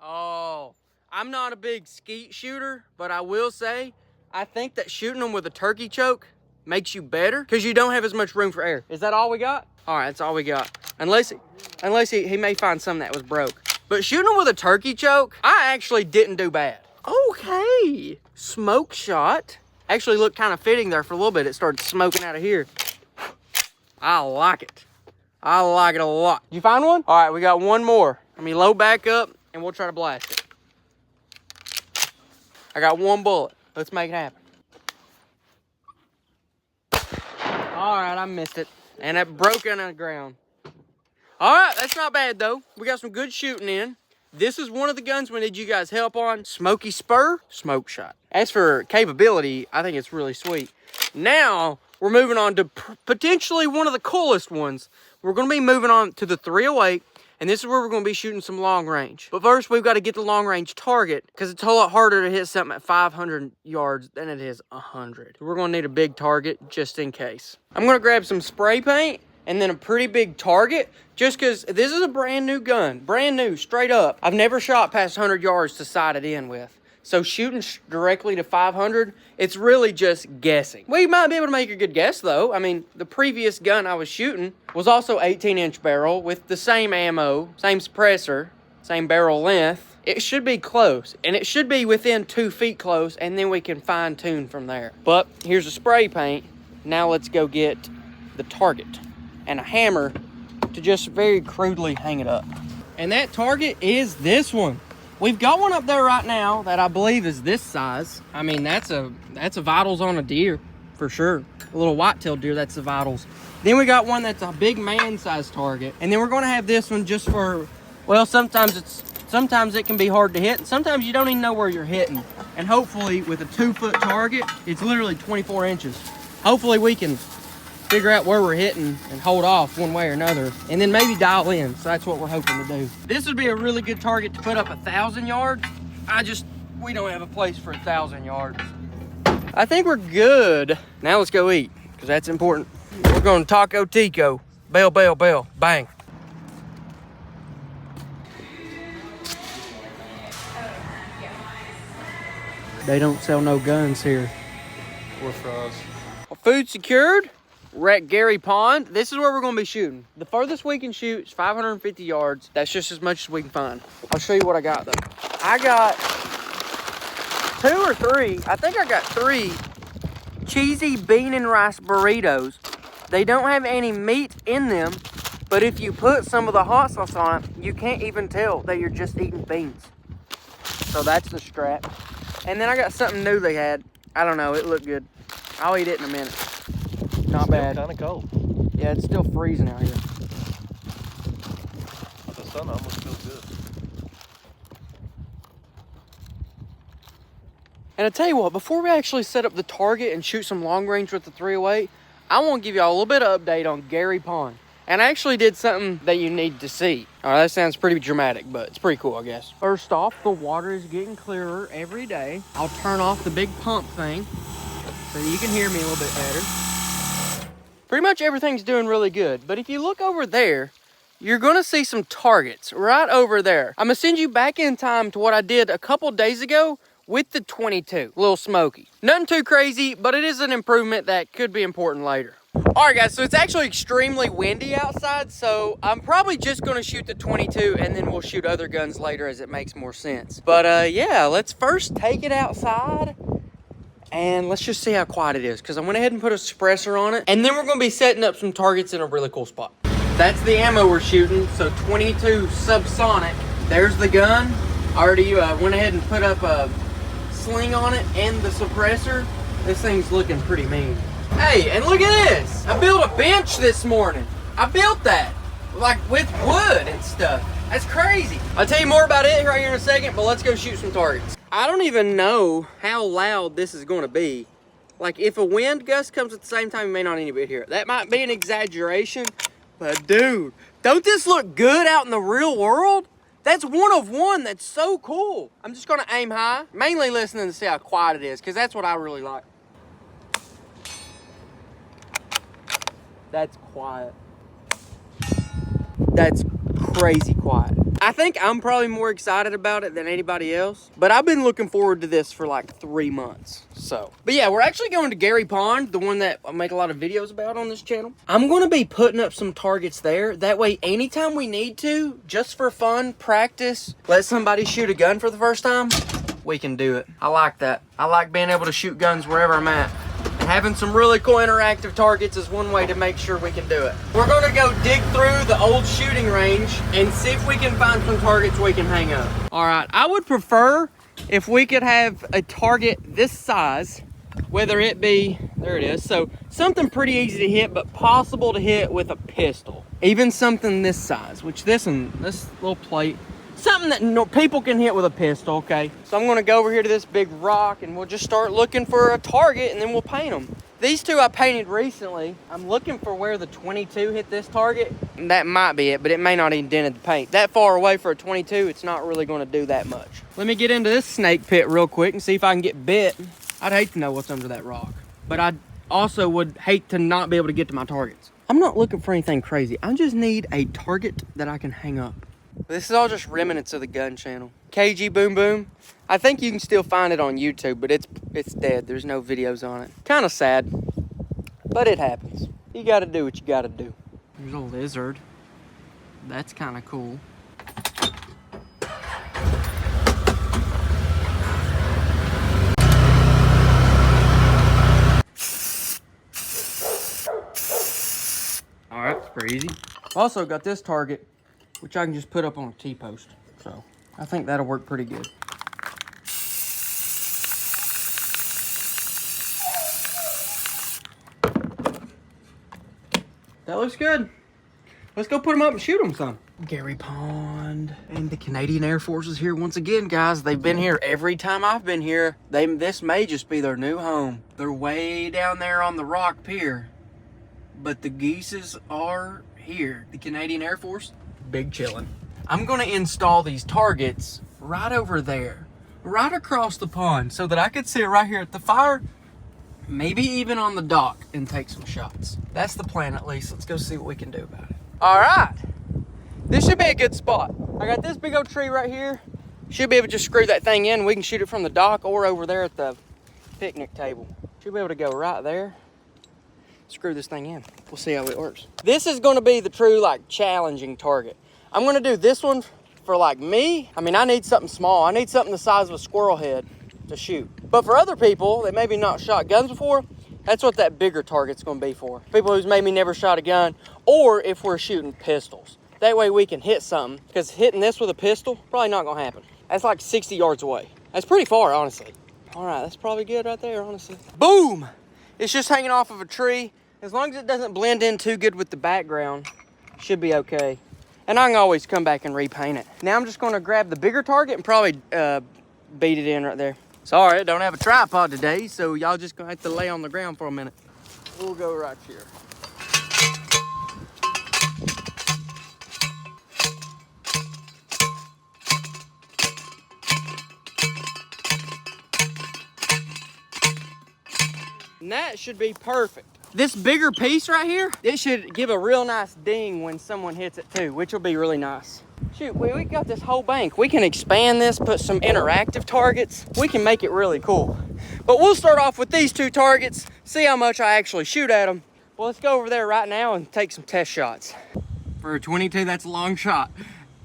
[SPEAKER 1] Oh, I'm not a big skeet shooter, but I will say, I think that shooting them with a turkey choke makes you better because you don't have as much room for air. Is that all we got? All right, that's all we got. Unless he may find some that was broke. But shooting them with a turkey choke, I actually didn't do bad. Okay, smoke shot. Actually looked kind of fitting there for a little bit. It started smoking out of here. I like it. I like it a lot. You find one? All right, we got one more. Let me load back up and we'll try to blast it. I got one bullet. Let's make it happen. All right, I missed it. And it broke on the ground. All right, that's not bad though. We got some good shooting in. This is one of the guns we need you guys help on. Smoky Spur, smoke shot. As for capability, I think it's really sweet. Now, we're moving on to potentially one of the coolest ones. We're gonna be moving on to the 308, and this is where we're gonna be shooting some long range. But first, we've gotta get the long range target, because it's a whole lot harder to hit something at 500 yards than it is 100. We're gonna need a big target just in case. I'm gonna grab some spray paint, and then a pretty big target, just because this is a brand new gun. Brand new, straight up. I've never shot past 100 yards to sight it in with. So shooting directly to 500, it's really just guessing. We might be able to make a good guess though. I mean, the previous gun I was shooting was also 18-inch barrel with the same ammo, same suppressor, same barrel length. It should be close, and it should be within 2 feet close, and then we can fine tune from there. But here's a spray paint. Now let's go get the target and a hammer to just very crudely hang it up. And that target is this one. We've got one up there right now that I believe is this size. I mean, that's a vitals on a deer for sure. A little white-tailed deer, that's the vitals. Then we got one that's a big man-sized target. And then we're gonna have this one just for, well, sometimes it can be hard to hit, and sometimes you don't even know where you're hitting. And hopefully with a 2-foot target, it's literally 24 inches. Hopefully we can figure out where we're hitting and hold off one way or another, and then maybe dial in. So that's what we're hoping to do. This would be a really good target to put up 1,000 yards. We don't have a place for 1,000 yards. I think we're good. Now let's go eat, because that's important. We're going Taco Tico. Bell, bell, bell, bang. They don't sell no guns here.
[SPEAKER 2] Or fries.
[SPEAKER 1] Well, food secured. We're at Gary Pond. This is where we're gonna be shooting. The furthest we can shoot is 550 yards. That's just as much as we can find. I'll show you what I got though. I got 2 or 3, I think I got 3 cheesy bean and rice burritos. They don't have any meat in them, but if you put some of the hot sauce on it, you can't even tell that you're just eating beans. So that's the strap. And then I got something new they had. I don't know, it looked good. I'll eat it in a minute. Not bad.
[SPEAKER 2] Kind of cold.
[SPEAKER 1] Yeah, it's still freezing out here.
[SPEAKER 2] But the sun almost feels good.
[SPEAKER 1] And I tell you what, before we actually set up the target and shoot some long range with the 308, I want to give y'all a little bit of update on Gary Pond. And I actually did something that you need to see. All right, that sounds pretty dramatic, but it's pretty cool, I guess. First off, the water is getting clearer every day. I'll turn off the big pump thing so you can hear me a little bit better. Pretty much everything's doing really good, but if you look over there, you're gonna see some targets right over there. I'm gonna send you back in time to what I did a couple days ago with the 22, Little Smoky. Nothing too crazy, but it is an improvement that could be important later. All right guys, so it's actually extremely windy outside, so I'm probably just gonna shoot the 22 and then we'll shoot other guns later as it makes more sense. But yeah, let's first take it outside and let's just see how quiet it is, because I went ahead and put a suppressor on it, and then we're going to be setting up some targets in a really cool spot. That's the ammo we're shooting, so 22 subsonic. There's the gun. I already went ahead and put up a sling on it and the suppressor. This thing's looking pretty mean. Hey, and look at this. I built a bench this morning. I built that, like with wood and stuff. That's crazy. I'll tell you more about it right here in a second, but let's go shoot some targets. I don't even know how loud this is going to be. Like, if a wind gust comes at the same time, you may not even hear it. That might be an exaggeration, but dude, don't this look good out in the real world? That's one of one. That's so cool. I'm just going to aim high, mainly listening to see how quiet it is, because that's what I really like. That's quiet. That's crazy quiet. I think I'm probably more excited about it than anybody else, but I've been looking forward to this for like 3 months. But yeah, we're actually going to Gary Pond, the one that I make a lot of videos about on this channel. I'm going to be putting up some targets there. That way, anytime we need to, just for fun, practice, let somebody shoot a gun for the first time, we can do it. I like that. I like being able to shoot guns wherever I'm at. Having some really cool interactive targets is one way to make sure we can do it. We're gonna go dig through the old shooting range and see if we can find some targets we can hang up. All right, I would prefer if we could have a target this size, whether it be, there it is, so something pretty easy to hit, but possible to hit with a pistol. Even something this size, which this little plate, something that people can hit with a pistol, okay? So I'm gonna go over here to this big rock and we'll just start looking for a target and then we'll paint them. These two I painted recently. I'm looking for where the 22 hit this target. That might be it, but it may not even dented the paint. That far away for a 22, it's not really gonna do that much. Let me get into this snake pit real quick and see if I can get bit. I'd hate to know what's under that rock, but I also would hate to not be able to get to my targets. I'm not looking for anything crazy. I just need a target that I can hang up. This is all just remnants of the gun channel. KG Boom Boom. I think you can still find it on YouTube, but it's dead. There's no videos on it. Kind of sad, but it happens. You gotta do what you gotta do. There's a lizard. That's kind of cool. All right, it's pretty easy. Also got this target, which I can just put up on a T-post. So I think that'll work pretty good. That looks good. Let's go put them up and shoot them some. Gary Pond and the Canadian Air Force is here once again, guys. They've been here every time I've been here. This may just be their new home. They're way down there on the rock pier, but the geeses are here. The Canadian Air Force, big chillin'. I'm gonna install these targets right over there, right across the pond, so that I could sit right here at the fire, maybe even on the dock, and take some shots. That's the plan, at least. Let's go see what we can do about it. All right, this should be a good spot. I got this big old tree right here. Should be able to just screw that thing in. We can shoot it from the dock or over there at the picnic table. Should be able to go right there. Screw this thing in. We'll see how it works. This is gonna be the true, like, challenging target. I'm gonna do this one for, like, me. I mean, I need something small. I need something the size of a squirrel head to shoot. But for other people that maybe not shot guns before, that's what that bigger target's gonna be for. People who's maybe never shot a gun, or if we're shooting pistols. That way we can hit something, because hitting this with a pistol, probably not gonna happen. That's like 60 yards away. That's pretty far, honestly. All right, that's probably good right there, honestly. Boom! It's just hanging off of a tree. As long as it doesn't blend in too good with the background, should be okay. And I can always come back and repaint it. Now I'm just gonna grab the bigger target and probably beat it in right there. Sorry, I don't have a tripod today, so y'all just gonna have to lay on the ground for a minute. We'll go right here. And that should be perfect. This bigger piece right here, it should give a real nice ding when someone hits it too, which will be really nice. Shoot, we got this whole bank. We can expand this, put some interactive targets. We can make it really cool. But we'll start off with these two targets, see how much I actually shoot at them. Well, let's go over there right now and take some test shots. For a 22, that's a long shot.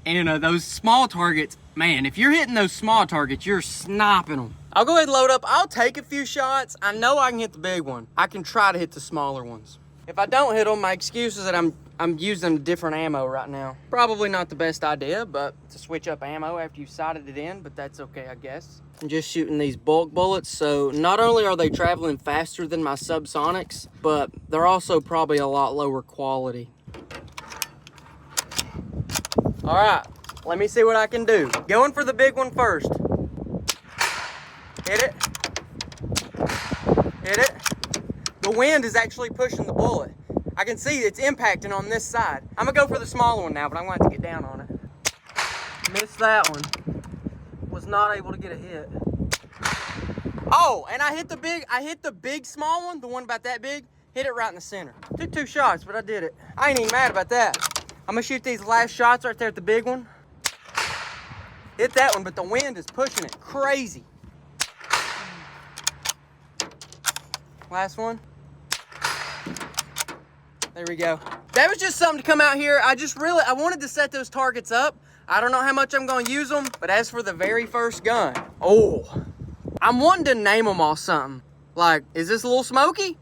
[SPEAKER 1] And those small targets, man, if you're hitting those small targets, you're sniping them. I'll go ahead and load up. I'll take a few shots. I know I can hit the big one. I can try to hit the smaller ones. If I don't hit them, my excuse is that I'm using different ammo right now. Probably not the best idea, but to switch up ammo after you've sighted it in, but that's okay, I guess. I'm just shooting these bulk bullets, so not only are they traveling faster than my subsonics, but they're also probably a lot lower quality. All right, Let me see what I can do. Going for the big one first. Hit it. Hit it. The wind is actually pushing the bullet. I can see it's impacting on this side. I'm gonna go for the smaller one now, but I'm gonna have to get down on it. Missed that one. Was not able to get a hit. Oh, and I hit the big small one, the one about that big, hit it right in the center. Took 2 shots, but I did it. I ain't even mad about that. I'm gonna shoot these last shots right there at the big one. Hit that one, but the wind is pushing it crazy. Last one. There we go. That was just something to come out here. I wanted to set those targets up. I don't know how much I'm gonna use them, but as for the very first gun, oh, I'm wanting to name them all something. Like, is this a little smoky?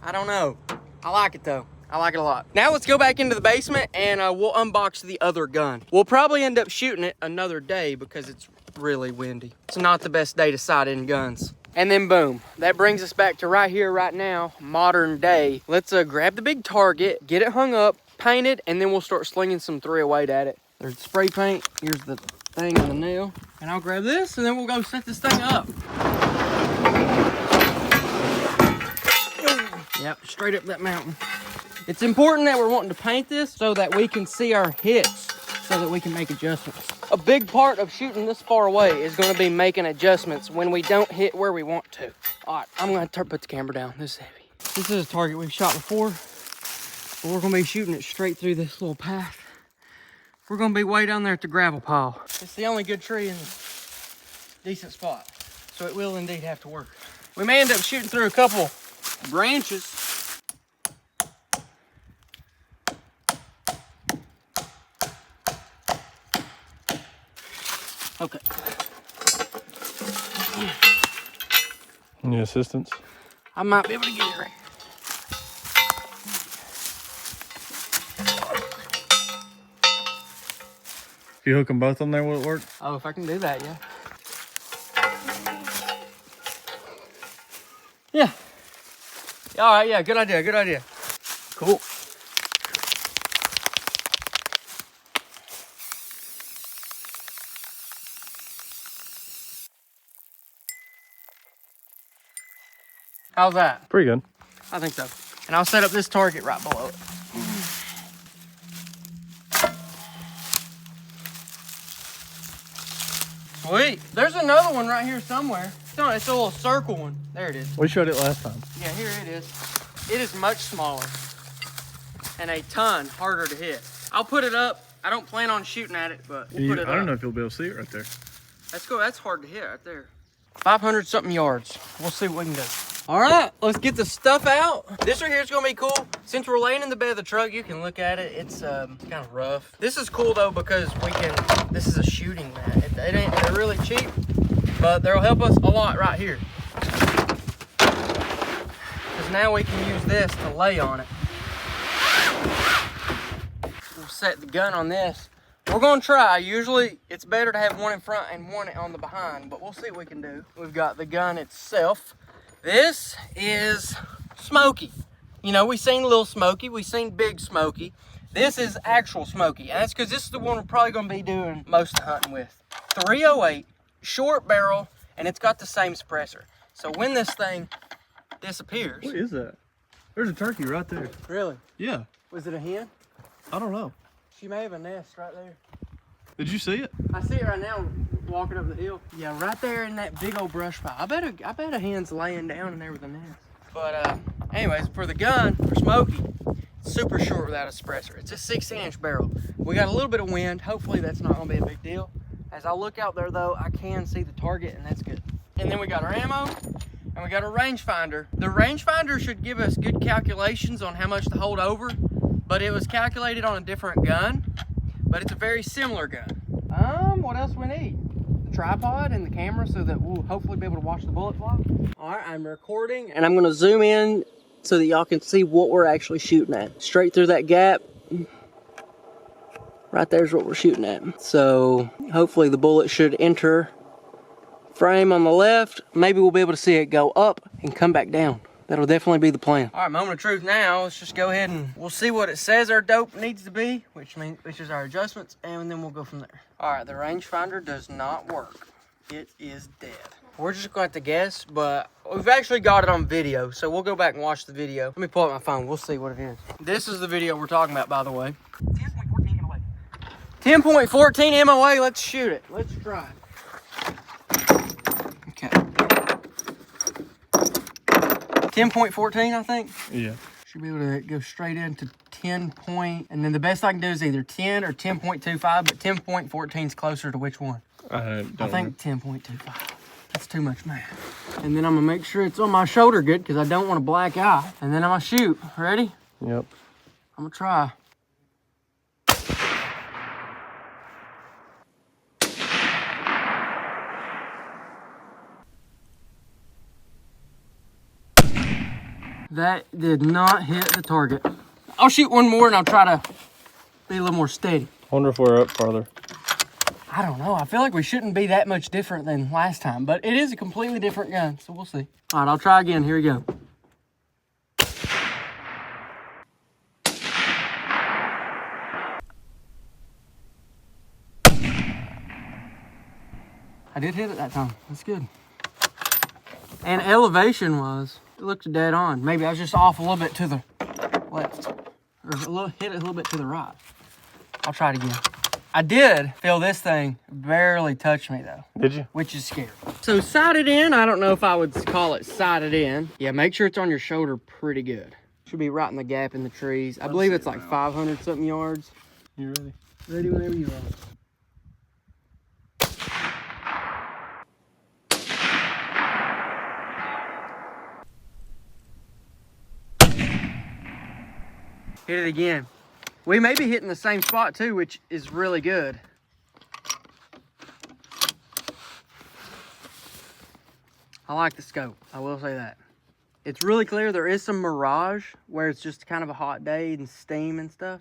[SPEAKER 1] I don't know. I like it though. I like it a lot. Now let's go back into the basement and we'll unbox the other gun. We'll probably end up shooting it another day because it's really windy. It's not the best day to sight in guns. And then boom, that brings us back to right here, right now, modern day. Let's grab the big target, get it hung up, painted, and then we'll start slinging some 308 at it. There's the spray paint, here's the thing on the nail. And I'll grab this and then we'll go set this thing up. Yep, straight up that mountain. It's important that we're wanting to paint this so that we can see our hits, so that we can make adjustments. A big part of shooting this far away is gonna be making adjustments when we don't hit where we want to. All right, I'm gonna put the camera down. This is heavy. This is a target we've shot before, but we're gonna be shooting it straight through this little path. We're gonna be way down there at the gravel pile. It's the only good tree in a decent spot, so it will indeed have to work. We may end up shooting through a couple branches. Okay.
[SPEAKER 2] Any assistance?
[SPEAKER 1] I might be able to get it right.
[SPEAKER 2] If you hook them both on there, will it work?
[SPEAKER 1] Oh, if I can do that, yeah. Yeah. All right, yeah, good idea, good idea. Cool. How's that?
[SPEAKER 2] Pretty good.
[SPEAKER 1] I think so. And I'll set up this target right below it. Sweet. There's another one right here somewhere. It's a little circle one. There it is.
[SPEAKER 2] We showed it last time.
[SPEAKER 1] Yeah, here it is. It is much smaller and a ton harder to hit. I'll put it up. I don't plan on shooting at it, but we'll put it up.
[SPEAKER 2] I don't know if you'll be able to see it right there.
[SPEAKER 1] Let's go. That's hard to hit right there. 500 something yards. We'll see what we can do. All right, let's get the stuff out. This right here is gonna be cool. Since we're laying in the bed of the truck, you can look at it. It's kind of rough. This is cool though because this is a shooting mat. They're really cheap, but they'll help us a lot right here. Because now we can use this to lay on it. We'll set the gun on this. We're gonna try. Usually it's better to have one in front and one on the behind, but we'll see what we can do. We've got the gun itself. This is Smokey. You know, we've seen Little Smokey, we've seen Big Smokey. This is actual Smokey, and that's because this is the one we're probably going to be doing most of the hunting with. 308, short barrel, and it's got the same suppressor. So when this thing disappears...
[SPEAKER 2] What is that? There's a turkey right there.
[SPEAKER 1] Really?
[SPEAKER 2] Yeah.
[SPEAKER 1] Was it a hen?
[SPEAKER 2] I don't know.
[SPEAKER 1] She may have a nest right there.
[SPEAKER 2] Did you see it?
[SPEAKER 1] I see it right now walking up the hill. Yeah, right there in that big old brush pile. I bet a hen's laying down in there with a nest. But anyways, for the gun, for Smokey, it's super short without a suppressor. It's a 6-inch barrel. We got a little bit of wind. Hopefully that's not gonna be a big deal. As I look out there though, I can see the target and that's good. And then we got our ammo and we got our rangefinder. The rangefinder should give us good calculations on how much to hold over, but it was calculated on a different gun. But it's a very similar gun. What else we need? The tripod and the camera so that we'll hopefully be able to watch the bullet fly. All right, I'm recording and I'm gonna zoom in so that y'all can see what we're actually shooting at. Straight through that gap. Right there's what we're shooting at. So hopefully the bullet should enter frame on the left. Maybe we'll be able to see it go up and come back down. That'll definitely be the plan. All right, moment of truth now. Let's just go ahead and we'll see what it says our dope needs to be, which is our adjustments, and then we'll go from there. All right, the rangefinder does not work. It is dead. We're just going to have to guess, but we've actually got it on video, so we'll go back and watch the video. Let me pull up my phone. We'll see what it is. This is the video we're talking about, by the way. 10.14 MOA. 10.14 MOA. Let's shoot it. Let's try it. Okay. 10.14, I think.
[SPEAKER 2] Yeah.
[SPEAKER 1] Should be able to go straight into 10 point, and then the best I can do is either 10 or 10.25, but 10.14 is closer to which one?
[SPEAKER 2] I
[SPEAKER 1] think 10.25. That's too much math. And then I'm gonna make sure it's on my shoulder good because I don't want a black eye. And then I'm gonna shoot. Ready?
[SPEAKER 2] Yep.
[SPEAKER 1] I'm gonna try. That did not hit the target. I'll shoot one more and I'll try to be a little more steady.
[SPEAKER 2] I wonder if we're up farther.
[SPEAKER 1] I don't know. I feel like we shouldn't be that much different than last time, but it is a completely different gun, so we'll see. All right, I'll try again. Here we go. I did hit it that time. That's good. And elevation-wise, it looked dead on. Maybe I was just off a little bit to the left, or hit it a little bit to the right. I'll try it again. I did feel this thing barely touch me though.
[SPEAKER 2] Did you?
[SPEAKER 1] Which is scary. So sighted in, I don't know if I would call it sighted in. Yeah, make sure it's on your shoulder pretty good. Should be right in the gap in the trees. I believe it's like 500 something yards.
[SPEAKER 2] You ready?
[SPEAKER 1] Ready whenever you are. Hit it again. We may be hitting the same spot too, which is really good. I like the scope, I will say that. It's really clear. There is some mirage where it's just kind of a hot day and steam and stuff.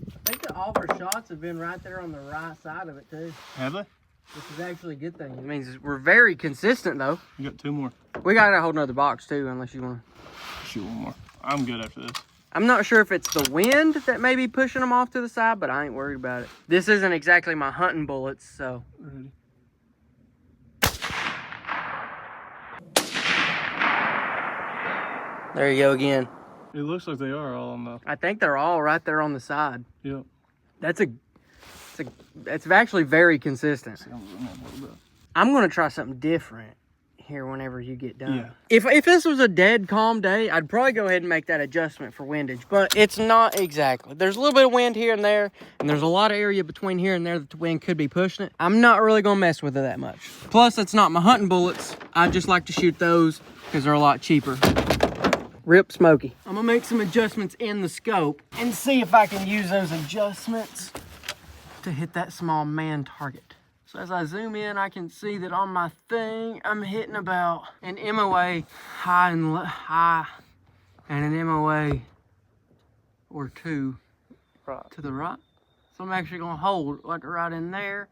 [SPEAKER 1] I think that all of our shots have been right there on the right side of it too.
[SPEAKER 2] Have they?
[SPEAKER 1] Which is actually a good thing. It means we're very consistent though.
[SPEAKER 2] You got two more.
[SPEAKER 1] We got a whole nother box too, unless you want to.
[SPEAKER 2] Shoot one more. I'm good after this.
[SPEAKER 1] I'm not sure if it's the wind that may be pushing them off to the side, but I ain't worried about it. This isn't exactly my hunting bullets, so.
[SPEAKER 2] Ready.
[SPEAKER 1] There you go again.
[SPEAKER 2] It looks like they are all on the.
[SPEAKER 1] I think they're all right there on the side.
[SPEAKER 2] Yep.
[SPEAKER 1] That's actually very consistent. I'm gonna try something different here whenever you get done.
[SPEAKER 2] Yeah.
[SPEAKER 1] If this was a dead calm day, I'd probably go ahead and make that adjustment for windage, but it's not exactly. There's a little bit of wind here and there, and there's a lot of area between here and there that the wind could be pushing it. I'm not really gonna mess with it that much. Plus, it's not my hunting bullets. I just like to shoot those because they're a lot cheaper. Rip Smokey. I'm gonna make some adjustments in the scope and see if I can use those adjustments to hit that small man target. So as I zoom in, I can see that on my thing, I'm hitting about an MOA high and an MOA or two to the right. So I'm actually gonna hold like right in there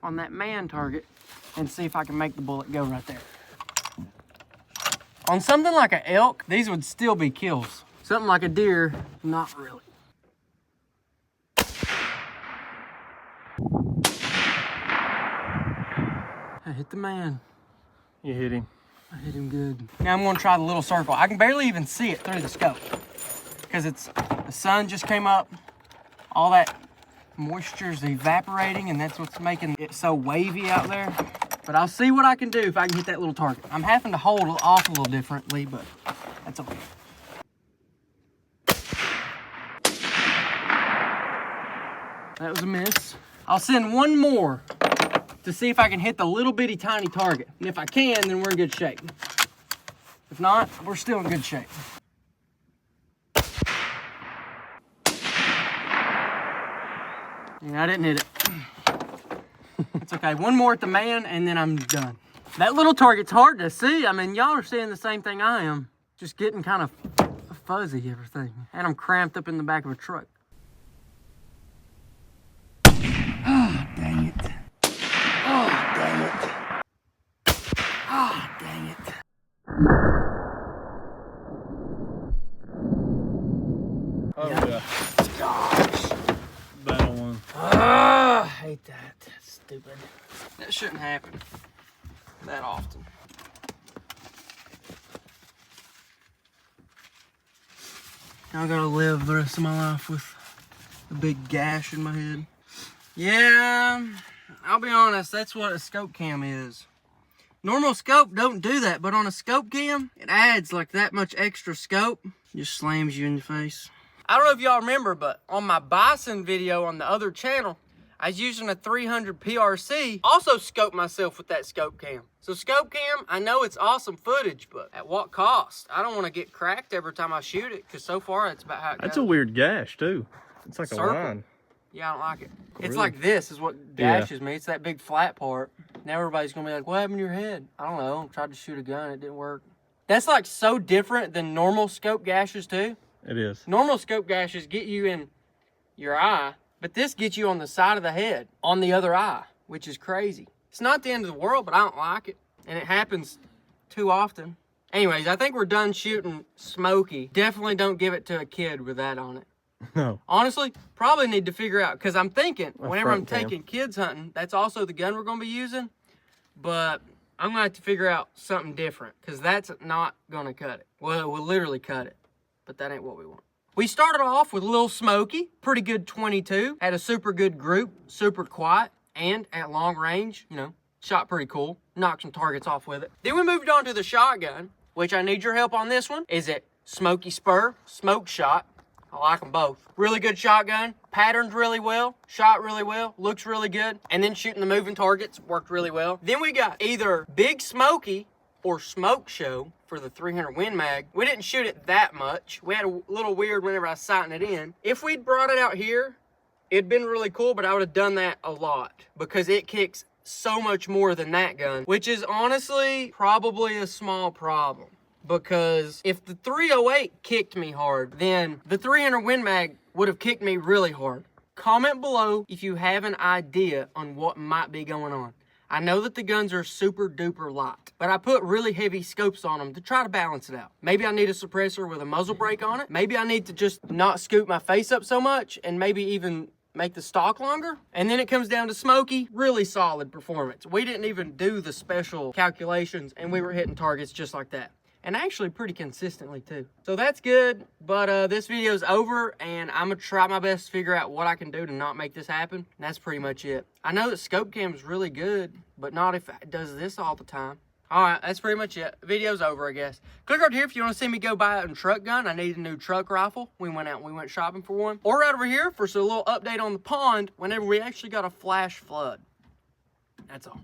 [SPEAKER 1] on that man target and see if I can make the bullet go right there. On something like an elk, these would still be kills. Something like a deer, not really. I hit the man.
[SPEAKER 2] You hit him.
[SPEAKER 1] I hit him good. Now I'm gonna try the little circle. I can barely even see it through the scope because the sun just came up. All that moisture is evaporating and that's what's making it so wavy out there. But I'll see what I can do if I can hit that little target. I'm having to hold off a little differently, but that's okay. That was a miss. I'll send one more to see if I can hit the little bitty tiny target. And if I can, then we're in good shape. If not, we're still in good shape. Yeah, I didn't hit it. It's okay, one more at the man and then I'm done. That little target's hard to see. I mean, y'all are seeing the same thing I am. Just getting kind of fuzzy, everything. And I'm cramped up in the back of a truck. Ah, oh, dang it. Oh, dang it. Ah, oh, dang it.
[SPEAKER 2] Oh, yeah.
[SPEAKER 1] Gosh.
[SPEAKER 2] That one.
[SPEAKER 1] Ah, I hate that. That's stupid. That shouldn't happen that often. I gotta live the rest of my life with a big gash in my head. Yeah, I'll be honest, that's what a scope cam is. Normal scope don't do that, but on a scope cam, it adds like that much extra scope. Just slams you in the face. I don't know if y'all remember, but on my bison video on the other channel, I was using a 300 PRC. Also scoped myself with that scope cam. So scope cam, I know it's awesome footage, but at what cost? I don't want to get cracked every time I shoot it, because so far that's about how it goes.
[SPEAKER 2] That's a weird gash, too. It's like
[SPEAKER 1] Circle.
[SPEAKER 2] a line.
[SPEAKER 1] Yeah, I don't like it. It's
[SPEAKER 2] Really?
[SPEAKER 1] like this is what gashes me. It's that big flat part. Now everybody's going to be like, what happened to your head? I don't know. I tried to shoot a gun. It didn't work. That's like so different than normal scope gashes too.
[SPEAKER 2] It is.
[SPEAKER 1] Normal scope gashes get you in your eye, but this gets you on the side of the head, on the other eye, which is crazy. It's not the end of the world, but I don't like it. And it happens too often. Anyways, I think we're done shooting Smokey. Definitely don't give it to a kid with that on it.
[SPEAKER 2] No.
[SPEAKER 1] Honestly, probably need to figure out, because I'm thinking,
[SPEAKER 2] A
[SPEAKER 1] whenever I'm
[SPEAKER 2] front cam.
[SPEAKER 1] taking kids hunting, that's also the gun we're going to be using. But I'm going to have to figure out something different, because that's not going to cut it. Well, it will literally cut it, but that ain't what we want. We started off with Lil Smokey, pretty good 22, had a super good group, super quiet, and at long range, you know, shot pretty cool, knocked some targets off with it. Then we moved on to the shotgun, which I need your help on this one. Is it Smokey Spur, Smoke Shot? I like them both. Really good shotgun, patterned really well, shot really well, looks really good. And then shooting the moving targets worked really well. Then we got either Big Smokey or Smoke Show for the 300 Win Mag. We didn't shoot it that much. We had a little weird whenever I was sighting it in. If we'd brought it out here, it'd been really cool, but I would have done that a lot because it kicks so much more than that gun, which is honestly probably a small problem. Because if the 308 kicked me hard, then the 300 Win Mag would have kicked me really hard. Comment below if you have an idea on what might be going on. I know that the guns are super duper light, but I put really heavy scopes on them to try to balance it out. Maybe I need a suppressor with a muzzle brake on it. Maybe I need to just not scoop my face up so much and maybe even make the stock longer. And then it comes down to Smokey, really solid performance. We didn't even do the special calculations and we were hitting targets just like that. And actually pretty consistently too. So that's good, but this video's over and I'm gonna try my best to figure out what I can do to not make this happen. And that's pretty much it. I know that scope cam is really good, but not if it does this all the time. All right, that's pretty much it. Video's over, I guess. Click right here if you want to see me go buy a truck gun. I need a new truck rifle. We went out and we went shopping for one. Or right over here for a little update on the pond whenever we actually got a flash flood. That's all.